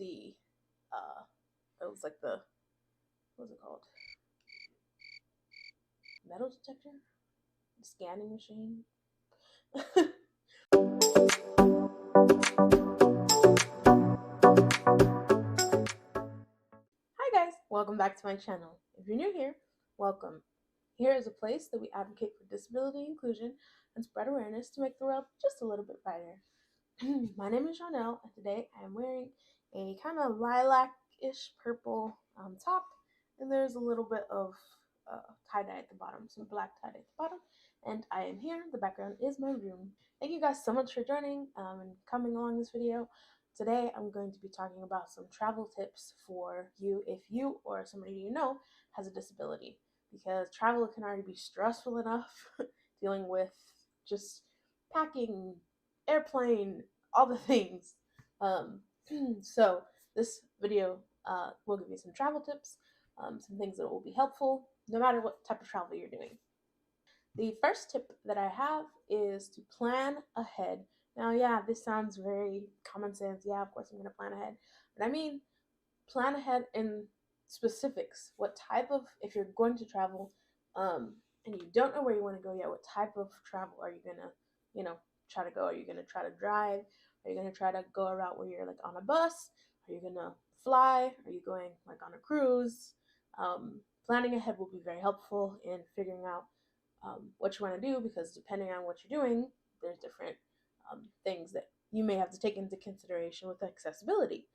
the it was like the, what was it called, metal detector, scanning machine. Hi guys, welcome back to my channel. If you're new here, welcome. Here is a place that we advocate for disability inclusion and spread awareness to make the world just a little bit brighter. My name is Chanel, and today I am wearing a kind of lilac-ish purple top, and there's a little bit of tie-dye at the bottom, some black tie-dye at the bottom, and I am here. The background is my room. Thank you guys so much for joining and coming along this video. Today I'm going to be talking about some travel tips for you if you or somebody you know has a disability, because travel can already be stressful enough dealing with just packing, airplane, all the things. Um, so this video will give you some travel tips, some things that will be helpful no matter what type of travel you're doing. The first tip that I have is to plan ahead. Now, yeah, this sounds very common sense. Yeah, of course I'm going to plan ahead. But I mean, plan ahead in specifics. What type of, if you're going to travel and you don't know where you want to go yet, what type of travel are you going to, try to go? Are you going to try to drive? Are you going to try to go a route where you're like on a bus? Are you going to fly? Are you going like on a cruise? Planning ahead will be very helpful in figuring out what you want to do, because depending on what you're doing, there's different things that you may have to take into consideration with accessibility.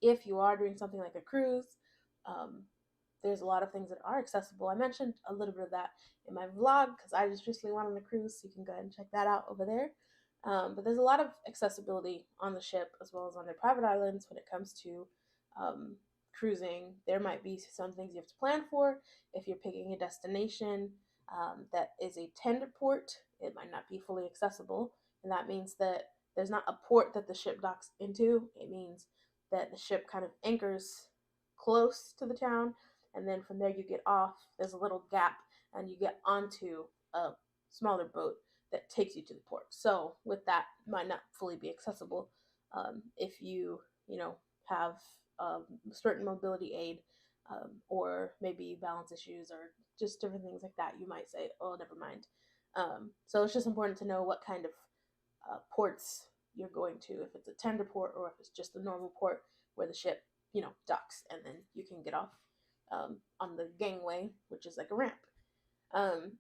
If you are doing something like a cruise, um, there's a lot of things that are accessible. I mentioned a little bit of that in my vlog because I just recently went on a cruise, so you can go ahead and check that out over there. But there's a lot of accessibility on the ship as well as on their private islands when it comes to um, cruising. There might be some things you have to plan for. If you're picking a destination that is a tender port, it might not be fully accessible, and that means that there's not a port that the ship docks into. It means that the ship kind of anchors close to the town, and then from there you get off. There's a little gap, and you get onto a smaller boat that takes you to the port. So with that, it might not fully be accessible if you have certain mobility aid, or maybe balance issues or just different things like that. You might say, oh, never mind. So it's just important to know what kind of ports you're going to, if it's a tender port or if it's just a normal port where the ship, docks, and then you can get off on the gangway, which is like a ramp.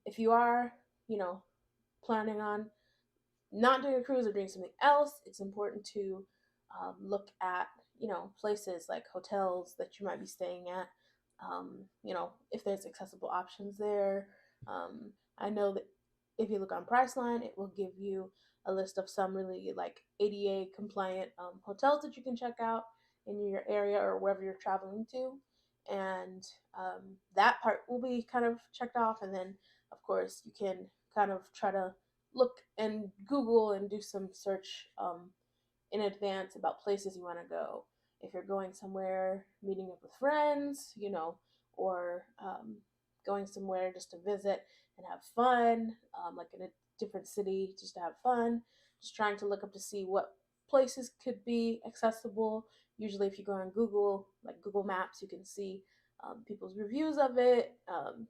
If you are, planning on not doing a cruise or doing something else, it's important to look at, places like hotels that you might be staying at. If there's accessible options there. I know that if you look on Priceline, it will give you a list of some really like ADA compliant hotels that you can check out in your area or wherever you're traveling to. And that part will be kind of checked off. And then, of course, you can kind of try to look and Google and do some search in advance about places you want to go. If you're going somewhere, meeting up with friends, or going somewhere just to visit and have fun, like in a different city, just to have fun, just trying to look up to see what places could be accessible. Usually, if you go on Google, like Google Maps, you can see people's reviews of it.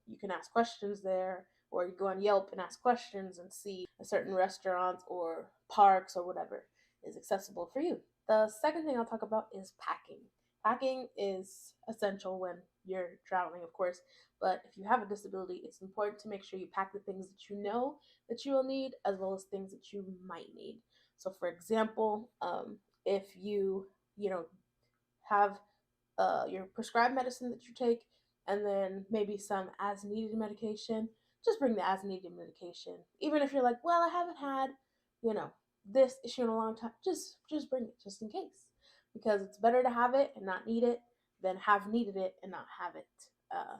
You can ask questions there, or you go on Yelp and ask questions and see a certain restaurants or parks or whatever is accessible for you. The second thing I'll talk about is packing. Packing is essential when you're traveling, of course, but if you have a disability, it's important to make sure you pack the things that you know that you will need, as well as things that you might need. So, for example, if you have your prescribed medicine that you take, and then maybe some as needed medication, just bring the as needed medication. Even if you're like, well, I haven't had, you know, this issue in a long time, just bring it just in case, because it's better to have it and not need it than have needed it and not have it.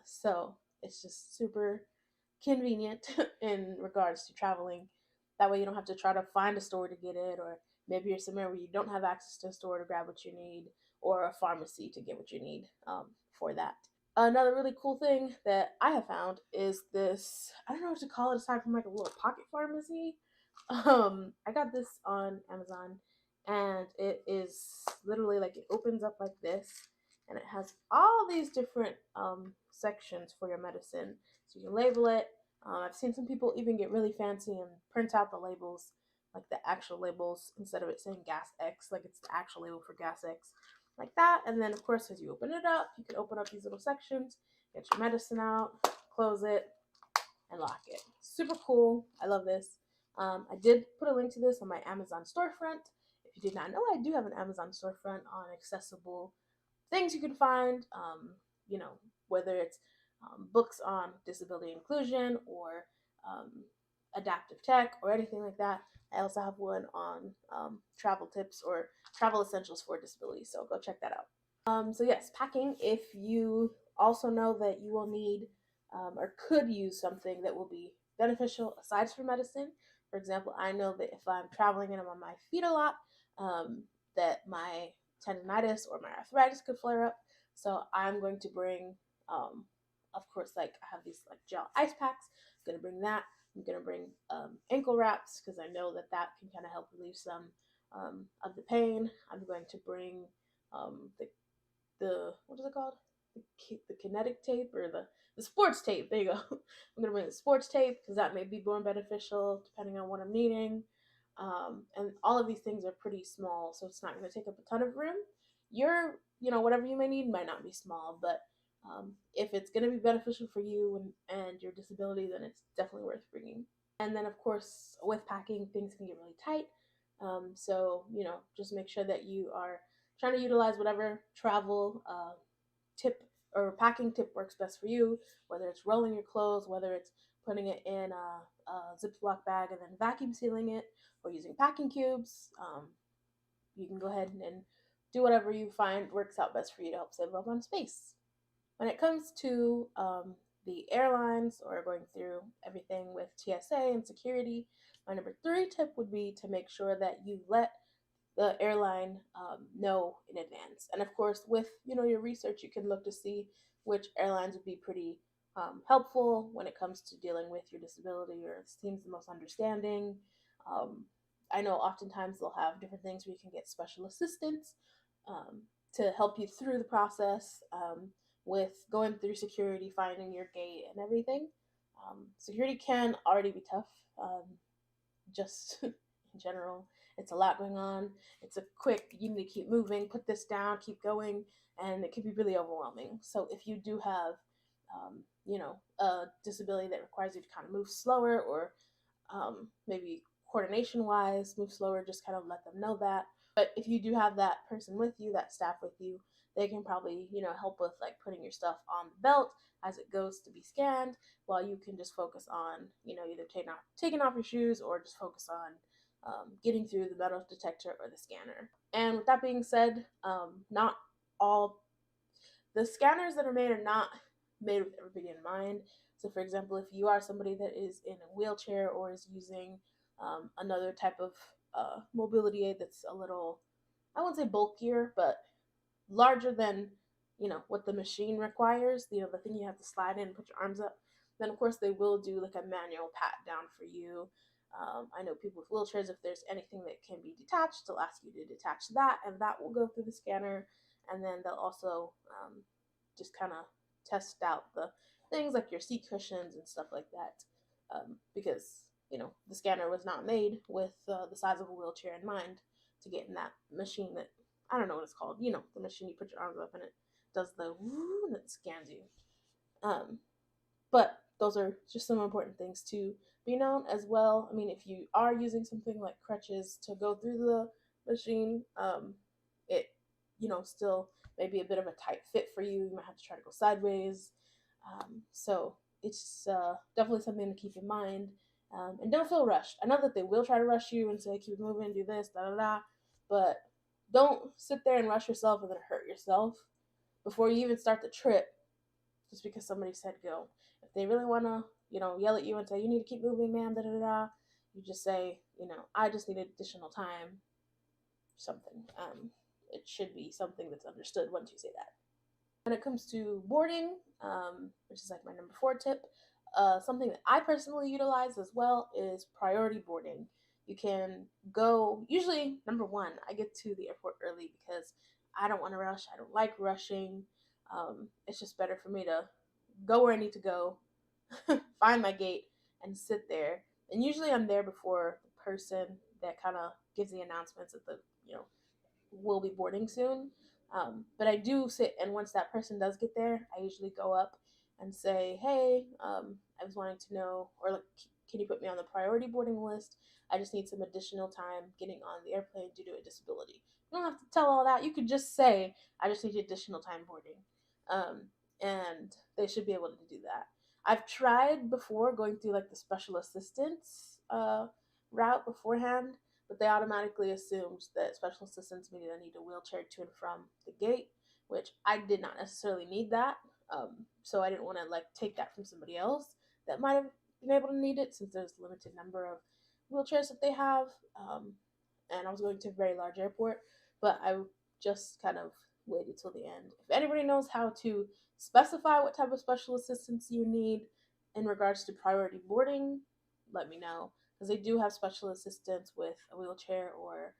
So it's just super convenient in regards to traveling. That way you don't have to try to find a store to get it, or maybe you're somewhere where you don't have access to a store to grab what you need, or a pharmacy to get what you need for that. Another really cool thing that I have found is this, I don't know what to call it aside from like a little pocket pharmacy. I got this on Amazon, and it is literally like it opens up like this, and it has all these different sections for your medicine, so you can label it. I've seen some people even get really fancy and print out the labels, like the actual labels, instead of it saying gas X, like it's the actual label for gas X, like that. And then of course, as you open it up, you can open up these little sections, get your medicine out, close it, and lock it. Super cool. I love this. I did put a link to this on my Amazon storefront. If you did not know, I do have an Amazon storefront on accessible things you can find. You know, whether it's books on disability inclusion or um, adaptive tech or anything like that. I also have one on travel tips or travel essentials for disability. So go check that out. So yes, packing. If you also know that you will need or could use something that will be beneficial aside from medicine. For example, I know that if I'm traveling and I'm on my feet a lot, that my tendonitis or my arthritis could flare up. So I'm going to bring, of course, like I have these like gel ice packs. I'm gonna bring that. I'm gonna bring ankle wraps because I know that that can kind of help relieve some of the pain. I'm going to bring the what is it called? The kinetic tape or the sports tape. There you go. I'm gonna bring the sports tape because that may be more beneficial depending on what I'm needing. And all of these things are pretty small, so it's not gonna take up a ton of room. Whatever you may need might not be small, but if it's gonna be beneficial for you and your disability, then it's definitely worth bringing. And then of course, with packing, things can get really tight. So just make sure that you are trying to utilize whatever travel tip or packing tip works best for you, whether it's rolling your clothes, whether it's putting it in a Ziploc bag and then vacuum sealing it, or using packing cubes. You can go ahead and do whatever you find works out best for you to help save up on space. When it comes to the airlines or going through everything with TSA and security, my number three tip would be to make sure that you let the airline know in advance. And of course, with your research, you can look to see which airlines would be pretty helpful when it comes to dealing with your disability or seems the most understanding. Um, I know oftentimes they'll have different things where you can get special assistance um, to help you through the process with going through security, finding your gate, and everything. Security can already be tough. Just in general. It's a lot going on. It's a quick, you need to keep moving, put this down, keep going, and it can be really overwhelming. So if you do have, a disability that requires you to kind of move slower or maybe coordination wise, move slower, just kind of let them know that. But if you do have that person with you, that staff with you, they can probably, help with like putting your stuff on the belt as it goes to be scanned, while you can just focus on, either taking off your shoes or just focus on getting through the metal detector or the scanner. And with that being said, not all the scanners that are made are not made with everybody in mind. So, for example, if you are somebody that is in a wheelchair or is using another type of mobility aid that's a little, I wouldn't say bulkier, but larger than what the machine requires, the thing you have to slide in and put your arms up, then of course they will do like a manual pat down for you. I know people with wheelchairs, if there's anything that can be detached, they'll ask you to detach that, and that will go through the scanner. And then they'll also just kind of test out the things like your seat cushions and stuff like that, because the scanner was not made with the size of a wheelchair in mind to get in that machine that, I don't know what it's called. The machine you put your arms up and it does the woo and it scans you. Um, but those are just some important things to be known as well. I mean, if you are using something like crutches to go through the machine, it, still may be a bit of a tight fit for you. You might have to try to go sideways. So it's definitely something to keep in mind. And don't feel rushed. I know that they will try to rush you and say, keep moving, do this, da da da. But don't sit there and rush yourself and then hurt yourself before you even start the trip just because somebody said go. If they really want to, yell at you and say, you need to keep moving, man, da da da, you just say, I just need additional time, something. It should be something that's understood once you say that. When it comes to boarding, which is like my number four tip, something that I personally utilize as well is priority boarding. You can go, usually, number one, I get to the airport early because I don't want to rush. I don't like rushing. It's just better for me to go where I need to go, find my gate, and sit there. And usually I'm there before the person that kind of gives the announcements that you know, will be boarding soon. But I do sit, and once that person does get there, I usually go up and say, "Hey, I was wanting to know, or like, can you put me on the priority boarding list? I just need some additional time getting on the airplane due to a disability." You don't have to tell all that. You could just say, "I just need additional time boarding," um, and they should be able to do that. I've tried before going through like the special assistance route beforehand, but they automatically assumed that special assistants meaning I need a wheelchair to and from the gate, which I did not necessarily need that. So I didn't want to like take that from somebody else that might have been able to need it, since there's a limited number of wheelchairs that they have. And I was going to a very large airport, but I just kind of waited till the end. If anybody knows how to specify what type of special assistance you need in regards to priority boarding, let me know, because they do have special assistance with a wheelchair or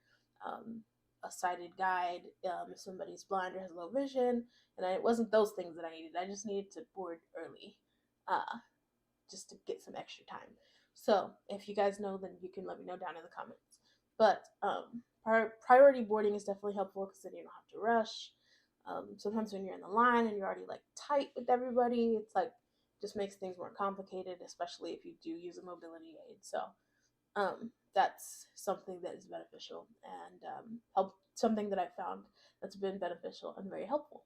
um, a sighted guide if somebody's blind or has low vision. And it wasn't those things that I needed. I just needed to board early, uh, just to get some extra time. So if you guys know, then you can let me know down in the comments. But priority boarding is definitely helpful because then you don't have to rush. Sometimes when you're in the line and you're already like tight with everybody, it's like just makes things more complicated, especially if you do use a mobility aid. So that's something that is beneficial and help something that I found that's been beneficial and very helpful.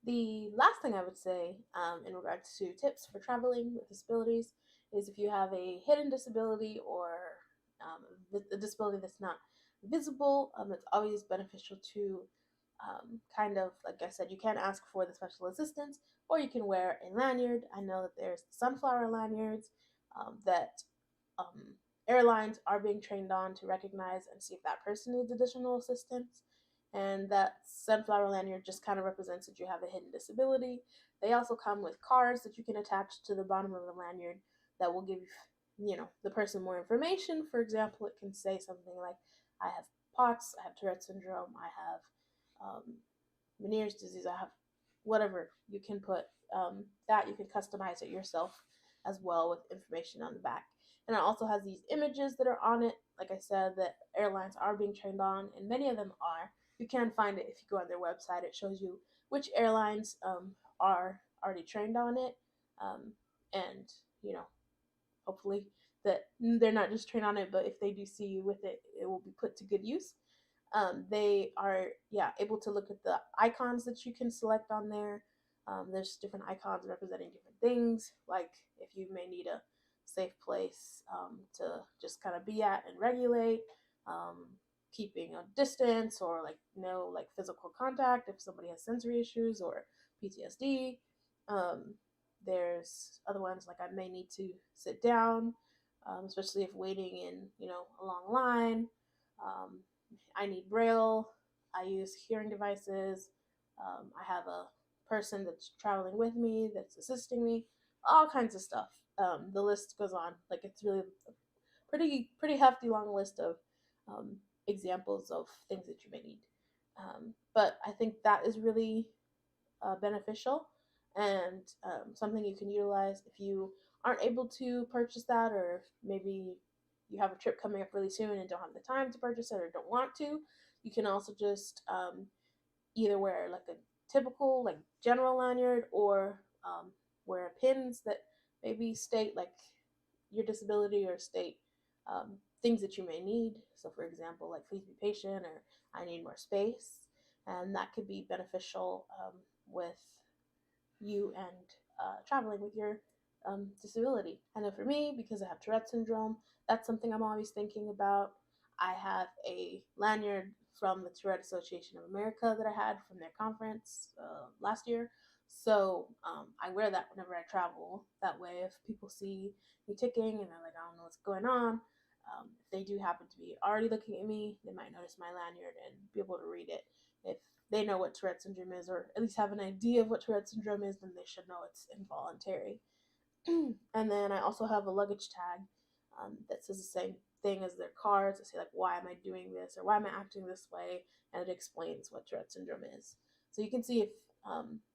The last thing I would say in regards to tips for traveling with disabilities is if you have a hidden disability or a disability that's not visible, it's always beneficial to kind of, like I said, you can ask for the special assistance or you can wear a lanyard. I know that there's sunflower lanyards that um, airlines are being trained on to recognize and see if that person needs additional assistance. And that sunflower lanyard just kind of represents that you have a hidden disability. They also come with cards that you can attach to the bottom of the lanyard that will give the person more information. For example, it can say something like, "I have POTS, I have Tourette syndrome, I have Meniere's disease, I have whatever." You can put that. You can customize it yourself as well with information on the back. And it also has these images that are on it. Like I said, that airlines are being trained on, and many of them are. You can find it if you go on their website. It shows you which airlines are already trained on it, and you know, hopefully that they're not just trained on it, but if they do see you with it, it will be put to good use. They are, yeah, able to look at the icons that you can select on there. There's different icons representing different things, like if you may need a safe place to just kind of be at and regulate, um, keeping a distance, or like no like physical contact if somebody has sensory issues or PTSD. Um, there's other ones like I may need to sit down, especially if waiting in a long line. Um, I need braille. I use hearing devices. I have a person that's traveling with me that's assisting me. All kinds of stuff. The list goes on. Like it's really a pretty hefty long list of um, examples of things that you may need. But I think that is really beneficial and something you can utilize if you aren't able to purchase that, or maybe you have a trip coming up really soon and don't have the time to purchase it or don't want to. You can also just either wear like a typical like general lanyard, or wear pins that maybe state like your disability or state things that you may need. So for example, like please be patient, or I need more space. And that could be beneficial with you and traveling with your disability. I know for me, because I have Tourette syndrome, that's something I'm always thinking about. I have a lanyard from the Tourette Association of America that I had from their conference last year. So I wear that whenever I travel. That way, if people see me ticking and they're like, "I don't know what's going on," if they do happen to be already looking at me, they might notice my lanyard and be able to read it. If they know what Tourette syndrome is, or at least have an idea of what Tourette syndrome is, then they should know it's involuntary. And then I also have a luggage tag that says the same thing as their card to say like, why am I doing this or why am I acting this way, and it explains what Tourette syndrome is. So you can see if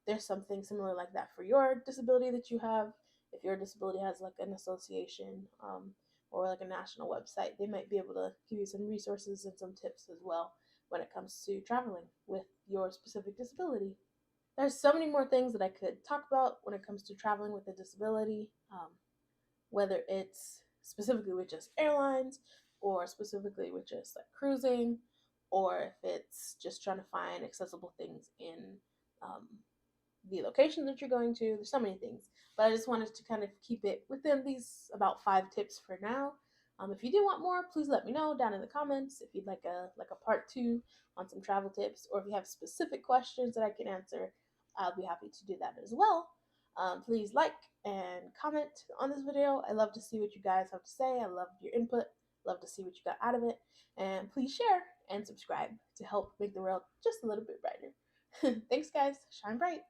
there's something similar like that for your disability that you have. If your disability has like an association or like a national website, they might be able to give you some resources and some tips as well when it comes to traveling with your specific disability. There's so many more things that I could talk about when it comes to traveling with a disability, whether it's specifically with just airlines or specifically with just like cruising, or if it's just trying to find accessible things in um, the location that you're going to. There's so many things, but I just wanted to kind of keep it within these about 5 tips for now. If you do want more, please let me know down in the comments if you'd like a part 2 on some travel tips, or if you have specific questions that I can answer, I'll be happy to do that as well. Please like and comment on this video. I love to see what you guys have to say. I love your input. Love to see what you got out of it. And please share and subscribe to help make the world just a little bit brighter. Thanks, guys. Shine bright.